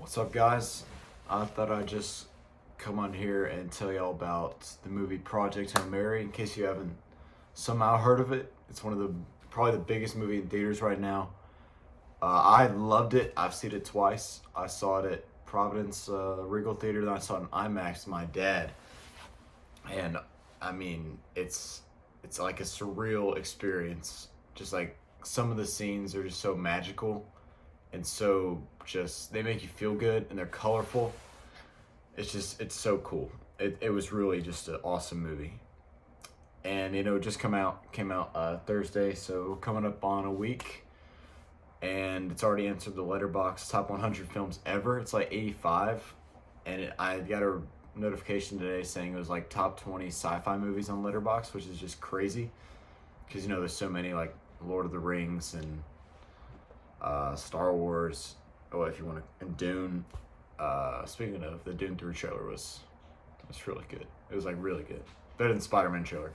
What's up, guys? I thought I'd just come on here and tell y'all about the movie Project Hail Mary in case you haven't somehow heard of it. It's one of the probably the biggest movie in theaters right now. I loved it. I've seen it twice. I saw it at Providence Regal Theater, then I saw it in IMAX with my dad. And I mean, it's like a surreal experience. Just like some of the scenes are just so magical and so just they make you feel good and they're colorful. It's so cool. It was really just an awesome movie. And it just came out Thursday, so coming up on a week, and it's already entered the Letterboxd top 100 films ever. It's like 85, and I got a notification today saying it was like top 20 sci-fi movies on Letterboxd, which is just crazy because there's so many like Lord of the Rings and Star Wars. Oh, if you want to, and Dune. Speaking of, the Dune 3 trailer was really good. It was like really good, better than Spider-Man trailer.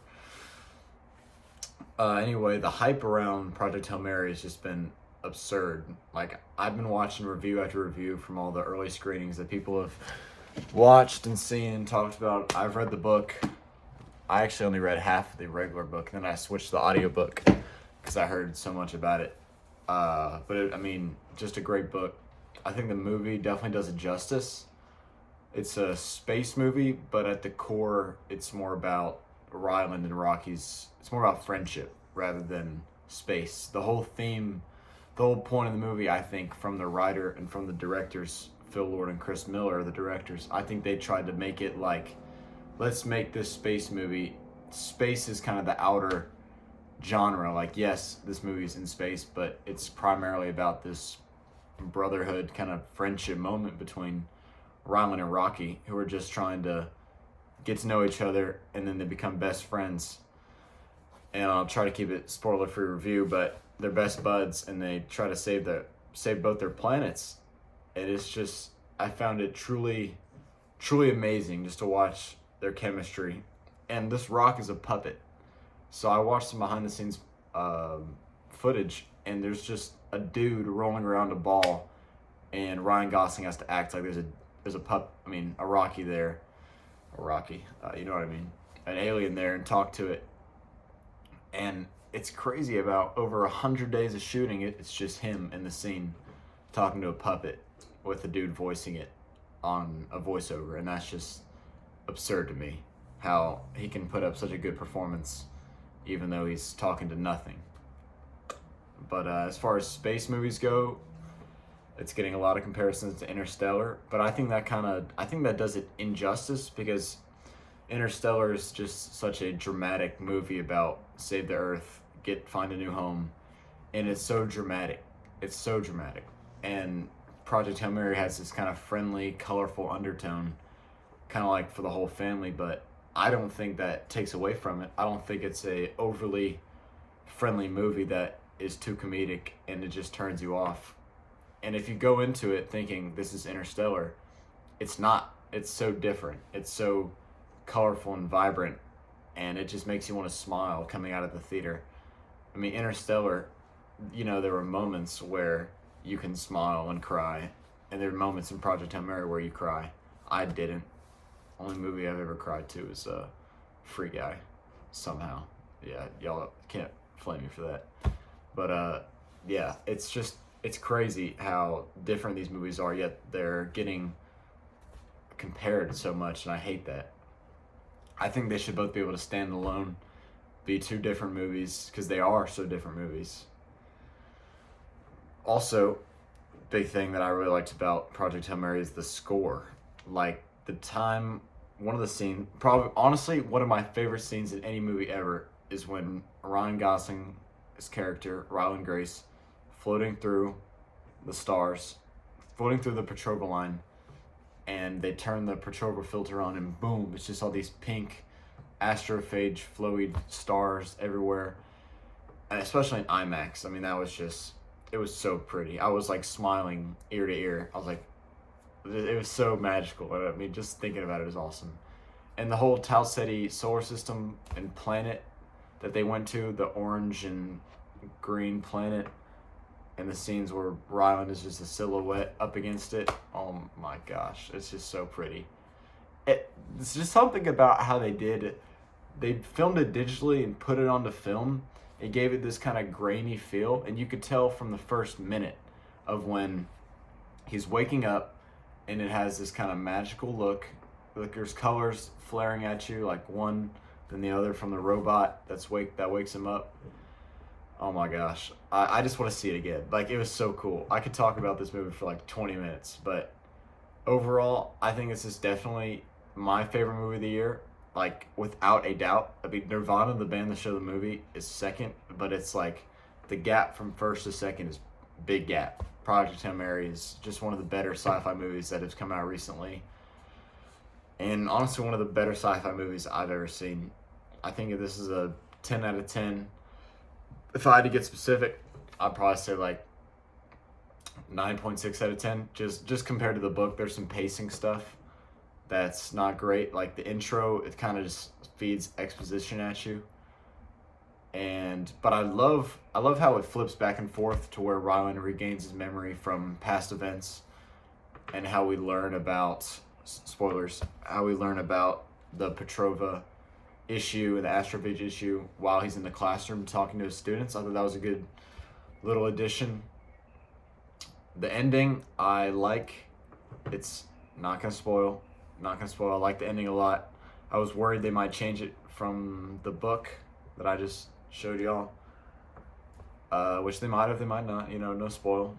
Anyway, the hype around Project Hail Mary has just been absurd. Like, I've been watching review after review from all the early screenings that people have watched and seen and talked about. I've read the book. I actually only read half of the regular book, and then I switched to the audiobook because I heard so much about it. I mean, just a great book. I think the movie definitely does it justice. It's a space movie, but at the core, it's more about Ryland and Rocky's. It's more about friendship rather than space. The whole point of the movie, I think, from the writer and from the directors, Phil Lord and Chris Miller, the directors, I think they tried to make it like, let's make this space movie. Space is kind of the outer genre. Like, yes, this movie's in space, but it's primarily about this brotherhood kind of friendship moment between Ryland and Rocky, who are just trying to get to know each other, and then they become best friends. And I'll try to keep it spoiler-free review, but they're best buds, and they try to save both their planets. And it's just, I found it truly, truly amazing just to watch their chemistry. And this Rock is a puppet, so I watched some behind-the-scenes footage, and there's just a dude rolling around a ball, and Ryan Gosling has to act like there's a Rocky there, you know what I mean, an alien there, and talk to it. And it's crazy, about over 100 days of shooting it, it's just him in the scene talking to a puppet with a dude voicing it on a voiceover, and that's just absurd to me, how he can put up such a good performance even though he's talking to nothing. But as far as space movies go, it's getting a lot of comparisons to Interstellar, but I think that does it injustice, because Interstellar is just such a dramatic movie about save the Earth, find a new home, and it's so dramatic. It's so dramatic. And Project Hail Mary has this kind of friendly, colorful undertone, kind of like for the whole family, but I don't think that takes away from it. I don't think it's a overly friendly movie that is too comedic and it just turns you off. And if you go into it thinking this is Interstellar, it's not. It's so different. It's so colorful and vibrant, and it just makes you want to smile coming out of the theater. I mean, Interstellar, there were moments where you can smile and cry, and there are moments in Project Hail Mary where you cry. I didn't. Only movie I've ever cried to is Free Guy, somehow. Yeah, y'all can't flame me for that. But yeah, it's crazy how different these movies are, yet they're getting compared so much, and I hate that. I think they should both be able to stand alone, be two different movies, because they are so different movies. Also, big thing that I really liked about Project Hail Mary is the score. Like, one of the scenes, probably, honestly, one of my favorite scenes in any movie ever is when Ryan Gosling's character, Ryland Grace, floating through the stars, floating through the Petrova line, and they turn the Petrova filter on, and boom, it's just all these pink astrophage flowy stars everywhere. And especially in IMAX, I mean, it was so pretty. I was like smiling ear to ear. I was like, it was so magical. I mean, just thinking about it is awesome. And the whole Tau Ceti solar system and planet that they went to, the orange and green planet, and the scenes where Ryland is just a silhouette up against it. Oh my gosh, it's just so pretty. It's just something about how they did it. They filmed it digitally and put it onto film. It gave it this kind of grainy feel, and you could tell from the first minute of when he's waking up, and it has this kind of magical look. Like there's colors flaring at you, like one then the other from the robot that wakes him up. Oh my gosh, I just want to see it again. Like, it was so cool. I could talk about this movie for like 20 minutes, but overall, I think this is definitely my favorite movie of the year. Like, without a doubt. I mean, Nirvana, the band, the show, the movie, is second, but it's like the gap from first to second is big gap. Project Hail Mary is just one of the better sci-fi movies that has come out recently. And honestly, one of the better sci-fi movies I've ever seen. I think this is a 10 out of 10. If I had to get specific, I'd probably say like 9.6 out of 10. Just compared to the book, there's some pacing stuff that's not great. Like the intro, it kind of just feeds exposition at you. But I love how it flips back and forth to where Ryland regains his memory from past events, and how we learn about spoilers, how we learn about the Petrova issue and the Astrovich issue while he's in the classroom talking to his students. I thought that was a good little addition. The ending, I like. It's not gonna spoil. I like the ending a lot. I was worried they might change it from the book that I just showed y'all, which they might have, they might not. No spoil.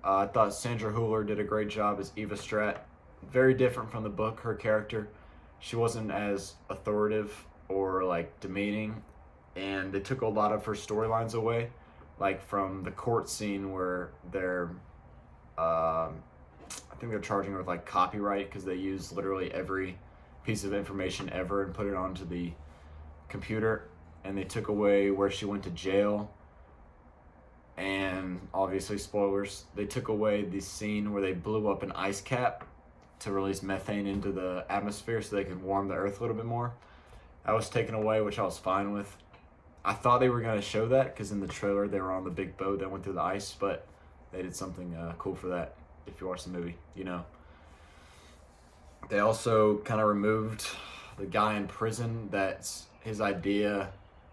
I thought Sandra Hüller did a great job as Eva Stratt. Very different from the book, her character. She wasn't as authoritative or like demeaning, and they took a lot of her storylines away, like from the court scene where they're I think they're charging her with like copyright because they use literally every piece of information ever and put it onto the computer, and they took away where she went to jail. And obviously, spoilers, they took away the scene where they blew up an ice cap to release methane into the atmosphere so they could warm the earth a little bit more. That was taken away, which I was fine with. I thought they were going to show that because in the trailer they were on the big boat that went through the ice, but they did something cool for that. If you watch the movie, They also kind of removed the guy in prison that his idea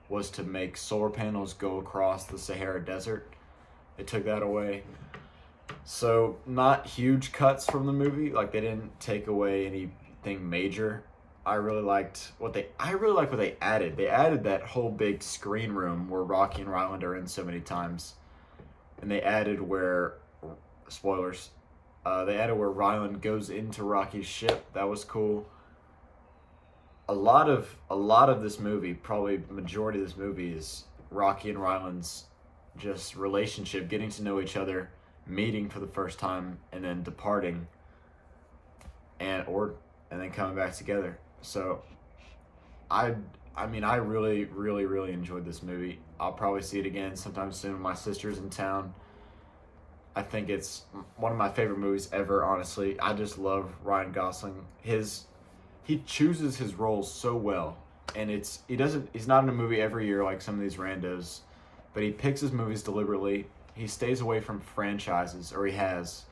was to make solar panels go across the Sahara Desert. They took that away. So not huge cuts from the movie. Like, they didn't take away anything major. I really liked what they added. They added that whole big screen room where Rocky and Ryland are in so many times. And they added where, spoilers, they added where Ryland goes into Rocky's ship. That was cool. A lot of this movie, probably majority of this movie, is Rocky and Ryland's just relationship, getting to know each other, meeting for the first time, and then departing, and then coming back together. So, I really, really, really enjoyed this movie. I'll probably see it again sometime soon when my sister's in town. I think it's one of my favorite movies ever, honestly. I just love Ryan Gosling. He chooses his roles so well, and he's not in a movie every year like some of these randos, but he picks his movies deliberately. He stays away from franchises, or he's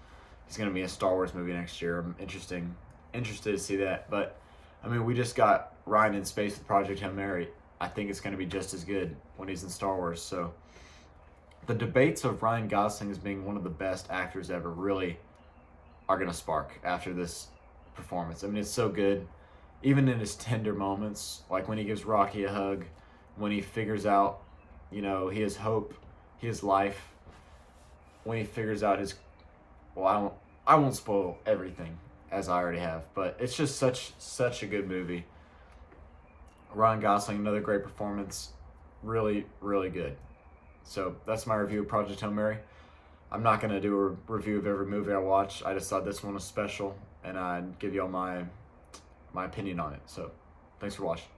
going to be a Star Wars movie next year. I'm interested to see that. But I mean, we just got Ryan in space with Project Hail Mary. I think it's going to be just as good when he's in Star Wars. So the debates of Ryan Gosling as being one of the best actors ever really are going to spark after this performance. I mean, it's so good. Even in his tender moments, like when he gives Rocky a hug, when he figures out, he has hope, he has life, when he figures out I won't spoil everything, as I already have, but it's just such a good movie. Ryan Gosling, another great performance. Really, really good. So that's my review of Project Hail Mary. I'm not going to do a review of every movie I watch. I just thought this one was special, and I'd give y'all my opinion on it. So thanks for watching.